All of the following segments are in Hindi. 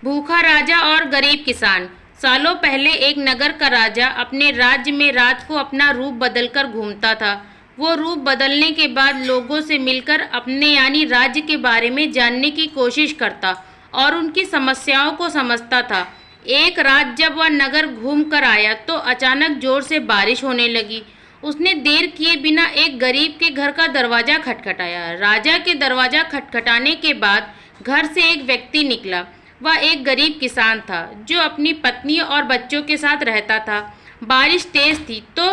भूखा राजा और गरीब किसान। सालों पहले एक नगर का राजा अपने राज्य में रात को अपना रूप बदलकर घूमता था। वो रूप बदलने के बाद लोगों से मिलकर अपने यानी राज्य के बारे में जानने की कोशिश करता और उनकी समस्याओं को समझता था। एक रात जब वह नगर घूम कर आया तो अचानक जोर से बारिश होने लगी। उसने देर किए बिना एक गरीब के घर का दरवाज़ा खटखटाया। राजा के दरवाज़ा खटखटाने के बाद घर से एक व्यक्ति निकला। वह एक गरीब किसान था जो अपनी पत्नी और बच्चों के साथ रहता था। बारिश तेज थी तो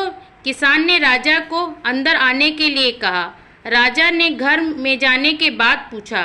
किसान ने राजा को अंदर आने के लिए कहा। राजा ने घर में जाने के बाद पूछा,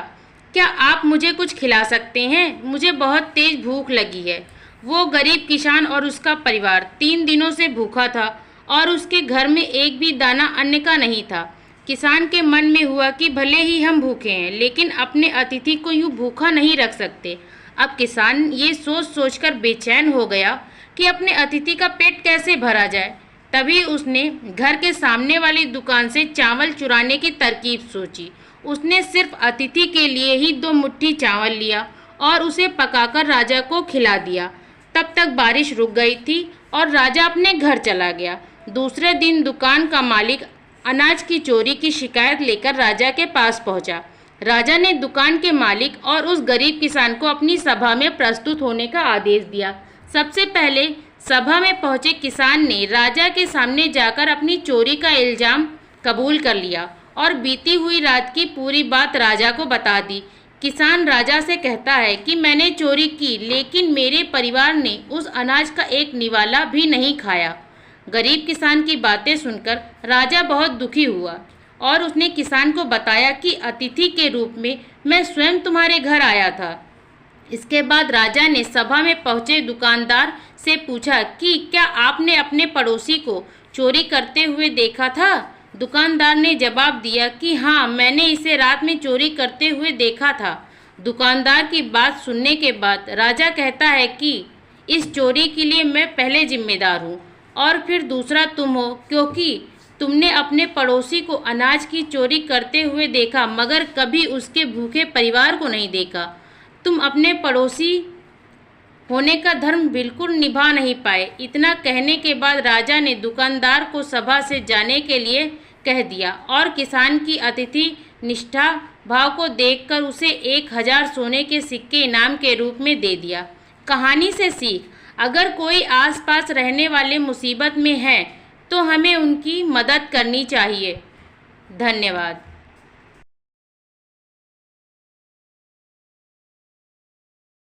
क्या आप मुझे कुछ खिला सकते हैं? मुझे बहुत तेज भूख लगी है। वो गरीब किसान और उसका परिवार 3 दिनों से भूखा था और उसके घर में एक भी दाना अन्न का नहीं था। किसान के मन में हुआ कि भले ही हम भूखे हैं लेकिन अपने अतिथि को यूँ भूखा नहीं रख सकते। अब किसान ये सोच सोचकर बेचैन हो गया कि अपने अतिथि का पेट कैसे भरा जाए। तभी उसने घर के सामने वाली दुकान से चावल चुराने की तरकीब सोची। उसने सिर्फ अतिथि के लिए ही 2 मुट्ठी चावल लिया और उसे पकाकर राजा को खिला दिया। तब तक बारिश रुक गई थी और राजा अपने घर चला गया। दूसरे दिन दुकान का मालिक अनाज की चोरी की शिकायत लेकर राजा के पास पहुंचा। राजा ने दुकान के मालिक और उस गरीब किसान को अपनी सभा में प्रस्तुत होने का आदेश दिया। सबसे पहले सभा में पहुंचे किसान ने राजा के सामने जाकर अपनी चोरी का इल्ज़ाम कबूल कर लिया और बीती हुई रात की पूरी बात राजा को बता दी। किसान राजा से कहता है कि मैंने चोरी की लेकिन मेरे परिवार ने उस अनाज का एक निवाला भी नहीं खाया। गरीब किसान की बातें सुनकर राजा बहुत दुखी हुआ और उसने किसान को बताया कि अतिथि के रूप में मैं स्वयं तुम्हारे घर आया था। इसके बाद राजा ने सभा में पहुंचे दुकानदार से पूछा कि क्या आपने अपने पड़ोसी को चोरी करते हुए देखा था? दुकानदार ने जवाब दिया कि हाँ, मैंने इसे रात में चोरी करते हुए देखा था। दुकानदार की बात सुनने के बाद राजा कहता है कि इस चोरी के लिए मैं पहले जिम्मेदार हूँ और फिर दूसरा तुम हो, क्योंकि तुमने अपने पड़ोसी को अनाज की चोरी करते हुए देखा मगर कभी उसके भूखे परिवार को नहीं देखा। तुम अपने पड़ोसी होने का धर्म बिल्कुल निभा नहीं पाए। इतना कहने के बाद राजा ने दुकानदार को सभा से जाने के लिए कह दिया और किसान की अतिथि निष्ठा भाव को देखकर उसे 1000 सोने के सिक्के इनाम के रूप में दे दिया। कहानी से सीख, अगर कोई आसपास रहने वाले मुसीबत में है तो हमें उनकी मदद करनी चाहिए। धन्यवाद।